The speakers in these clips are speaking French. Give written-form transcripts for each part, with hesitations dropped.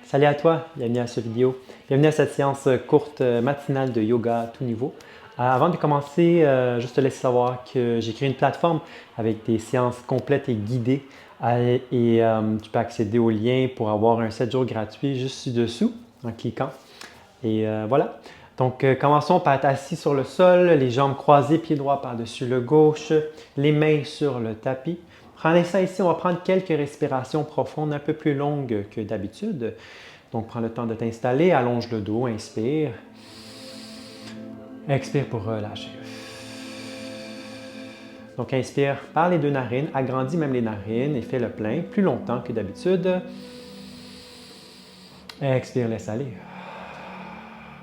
Salut à toi, bienvenue à cette vidéo. Bienvenue à cette séance courte matinale de yoga à tout niveau. Avant de commencer, juste te laisser savoir que j'ai créé une plateforme avec des séances complètes et guidées tu peux accéder au lien pour avoir un 7 jours gratuit juste ci-dessous en cliquant. Et voilà. Donc, commençons par être assis sur le sol, les jambes croisées, pieds droits par-dessus le gauche, les mains sur le tapis. Prenez ça ici, on va prendre quelques respirations profondes, un peu plus longues que d'habitude. Donc, prends le temps de t'installer, allonge le dos, inspire. Expire pour relâcher. Donc, inspire par les deux narines, agrandis même les narines et fais le plein plus longtemps que d'habitude. Expire, laisse aller.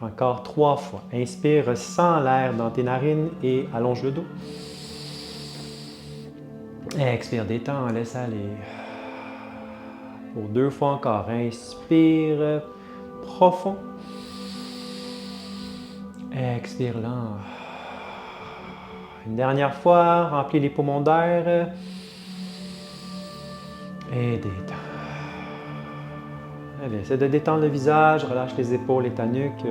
Encore 3 fois. Inspire, ressens l'air dans tes narines et allonge le dos. Expire, détends, laisse aller. Pour 2 fois encore. Inspire, profond. Expire lent. Une dernière fois, remplis les poumons d'air. Et détends. Allez, essaie de détendre le visage, relâche les épaules et ta nuque.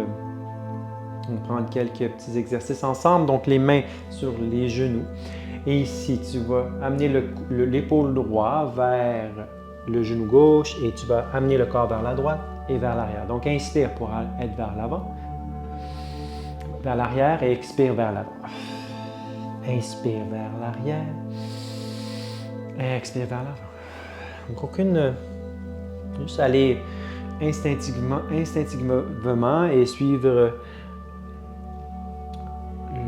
On va prendre quelques petits exercices ensemble. Donc, les mains sur les genoux. Et ici, tu vas amener l'épaule droite vers le genou gauche et tu vas amener le corps vers la droite et vers l'arrière. Donc, inspire pour être vers l'avant, vers l'arrière et expire vers l'avant. Inspire vers l'arrière, expire vers l'avant. Donc, juste aller instinctivement et suivre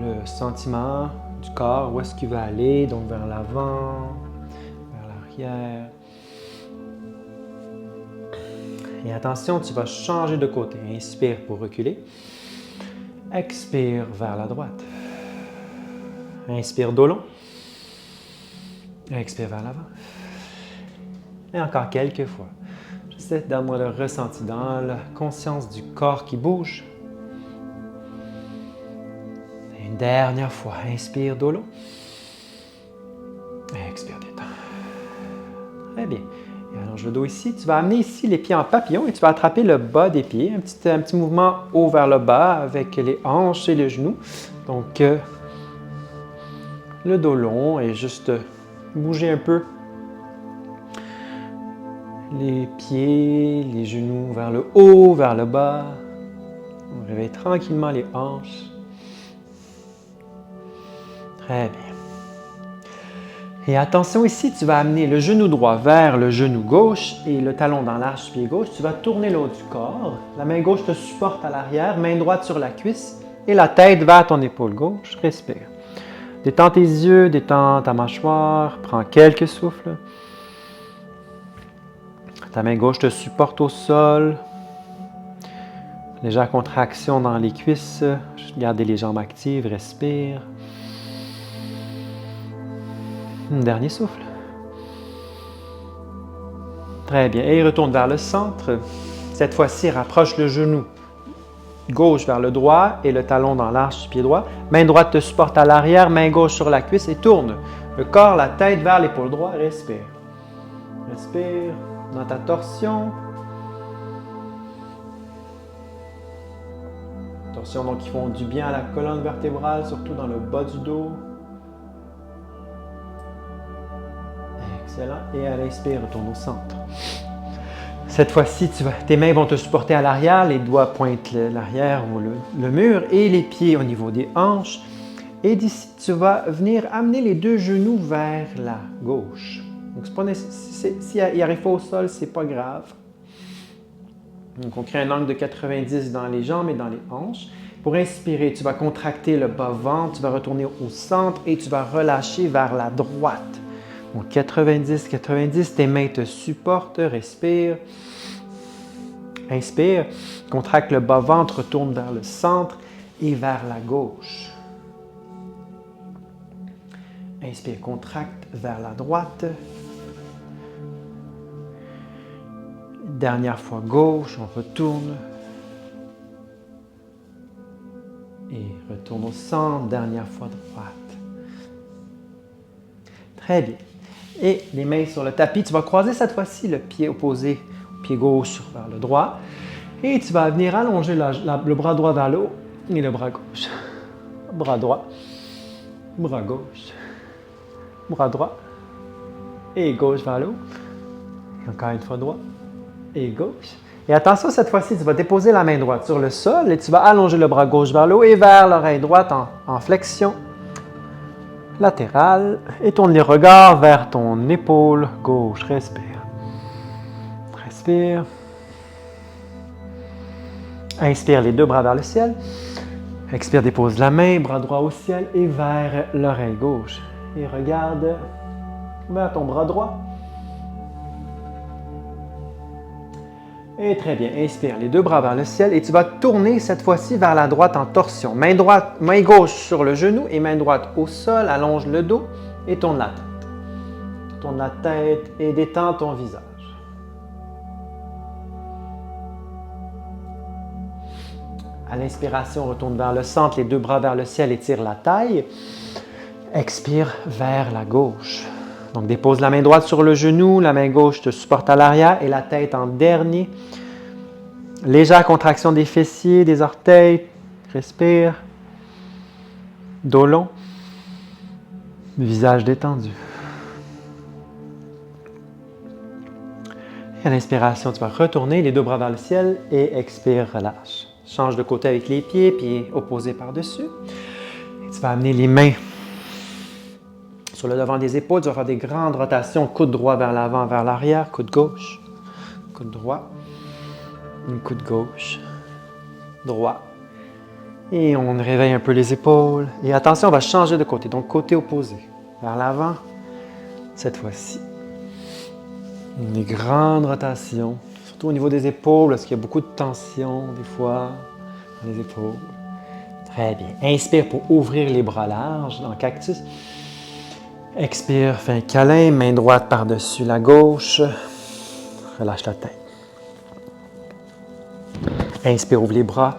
le sentiment du corps, où est-ce qu'il va aller, donc vers l'avant, vers l'arrière. Et attention, tu vas changer de côté. Inspire pour reculer. Expire vers la droite. Inspire dos long. Expire vers l'avant. Et encore quelques fois. Juste donne-moi le ressenti dans la conscience du corps qui bouge. Et une dernière fois. Inspire dos long. Expire détends. Très bien. Et allonge le dos ici. Tu vas amener ici les pieds en papillon et tu vas attraper le bas des pieds. Un petit mouvement haut vers le bas avec les hanches et les genoux. Donc, le dos long et juste bouger un peu les pieds, les genoux vers le haut, vers le bas. On réveille tranquillement les hanches. Très bien. Et attention ici, tu vas amener le genou droit vers le genou gauche et le talon dans l'arche du pied gauche. Tu vas tourner le haut du corps. La main gauche te supporte à l'arrière, main droite sur la cuisse et la tête vers ton épaule gauche. Respire. Détends tes yeux, détends ta mâchoire, prends quelques souffles. Ta main gauche te supporte au sol. Légère contraction dans les cuisses. Gardez les jambes actives, respire. Un dernier souffle. Très bien. Et retourne vers le centre. Cette fois-ci, rapproche le genou gauche vers le droit et le talon dans l'arche du pied droit. Main droite te supporte à l'arrière, main gauche sur la cuisse et tourne. Le corps, la tête vers l'épaule droite. Respire. Respire dans ta torsion. Torsion donc qui font du bien à la colonne vertébrale, surtout dans le bas du dos. Excellent. Et à l'inspire, retourne au centre. Cette fois-ci, tes mains vont te supporter à l'arrière, les doigts pointent l'arrière ou le mur et les pieds au niveau des hanches. Et d'ici, tu vas venir amener les deux genoux vers la gauche. Donc, s'il n'arrive pas au sol, ce n'est pas grave. Donc, on crée un angle de 90 dans les jambes et dans les hanches. Pour inspirer, tu vas contracter le bas-ventre, tu vas retourner au centre et tu vas relâcher vers la droite. Donc, 90, 90, tes mains te supportent, respire. Inspire, contracte le bas-ventre, retourne vers le centre et vers la gauche. Inspire, contracte vers la droite. Dernière fois gauche, on retourne. Et retourne au centre, dernière fois droite. Très bien. Et les mains sur le tapis, tu vas croiser cette fois-ci le pied opposé pied gauche vers le droit. Et tu vas venir allonger le bras droit vers le haut et le bras gauche. Bras droit, bras gauche, bras droit et gauche vers le haut. Et encore une fois droit et gauche. Et attention, cette fois-ci, tu vas déposer la main droite sur le sol et tu vas allonger le bras gauche vers le haut et vers l'oreille droite en flexion latérale. Et tourne les regards vers ton épaule gauche. Respire. Respire. Inspire les deux bras vers le ciel. Expire, dépose la main, bras droit au ciel et vers l'oreille gauche. Et regarde vers ton bras droit. Et très bien, inspire les deux bras vers le ciel et tu vas tourner cette fois-ci vers la droite en torsion. Main droite, main gauche sur le genou et main droite au sol, allonge le dos et tourne la tête. Tourne la tête et détends ton visage. À l'inspiration, retourne vers le centre, les deux bras vers le ciel, étire la taille. Expire vers la gauche. Donc, dépose la main droite sur le genou, la main gauche te supporte à l'arrière et la tête en dernier. Légère contraction des fessiers, des orteils. Respire. Dos long. Visage détendu. Et à l'inspiration, tu vas retourner les deux bras vers le ciel et expire, relâche. Change de côté avec les pieds, pieds opposés par-dessus. Tu vas amener les mains sur le devant des épaules. Tu vas faire des grandes rotations. Coude droit vers l'avant, vers l'arrière. Coude gauche. Coude droit. Une coude gauche. Droit. Et on réveille un peu les épaules. Et attention, on va changer de côté. Donc, côté opposé. Vers l'avant. Cette fois-ci. Des grandes rotations. Surtout au niveau des épaules, parce qu'il y a beaucoup de tension, des fois, dans les épaules. Très bien. Inspire pour ouvrir les bras larges dans cactus. Expire, fais un câlin, main droite par-dessus la gauche. Relâche la tête. Inspire, ouvre les bras.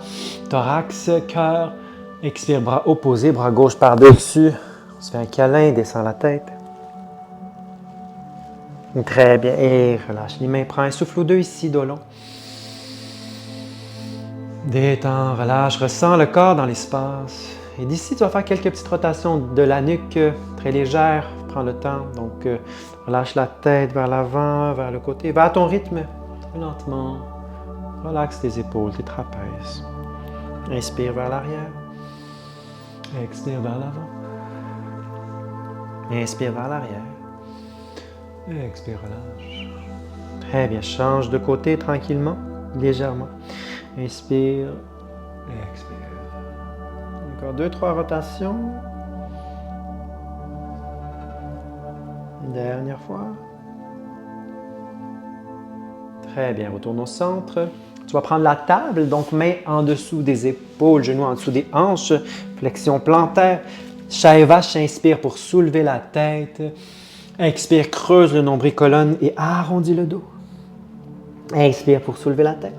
Thorax, cœur. Expire, bras opposés, bras gauche par-dessus. On se fait un câlin, descend la tête. Très bien. Et relâche les mains. Prends un souffle ou deux ici, dos long. Détends, relâche, ressens le corps dans l'espace. Et d'ici, tu vas faire quelques petites rotations de la nuque très légères. Prends le temps. Donc, relâche la tête vers l'avant, vers le côté. Va à ton rythme, très lentement. Relaxe tes épaules, tes trapèzes. Inspire vers l'arrière. Expire vers l'avant. Inspire vers l'arrière. Expire, relâche. Très bien. Change de côté tranquillement, légèrement. Inspire. Expire. Encore 2-3 rotations. Dernière fois. Très bien. Retourne au centre. Tu vas prendre la table, donc main en dessous des épaules, genoux en dessous des hanches, flexion plantaire. Chat et vache, inspire pour soulever la tête. Expire, creuse le nombril colonne et arrondis le dos. Inspire pour soulever la tête.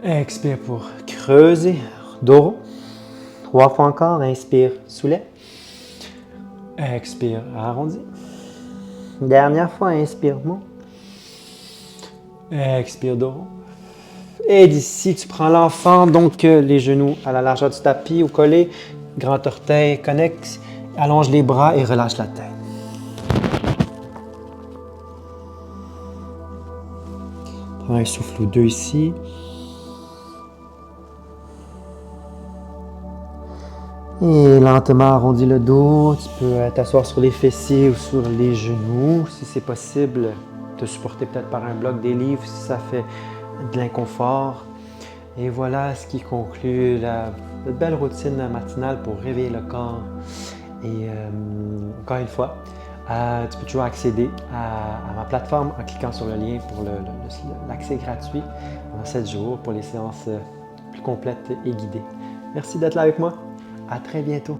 Expire pour creuser, dos rond. 3 fois encore, inspire, soulève. Expire, arrondis. Dernière fois, inspire, monte. Expire, dos rond. Et d'ici, tu prends l'enfant, donc les genoux à la largeur du tapis ou collés. Grand orteil connecte. Allonge les bras et relâche la tête. Prends un souffle ou deux ici. Et lentement arrondis le dos. Tu peux t'asseoir sur les fessiers ou sur les genoux. Si c'est possible, te supporter peut-être par un bloc, des livres si ça fait de l'inconfort. Et voilà ce qui conclut cette belle routine matinale pour réveiller le corps. Et encore une fois, tu peux toujours accéder à ma plateforme en cliquant sur le lien pour l'accès gratuit pendant 7 jours pour les séances plus complètes et guidées. Merci d'être là avec moi. À très bientôt.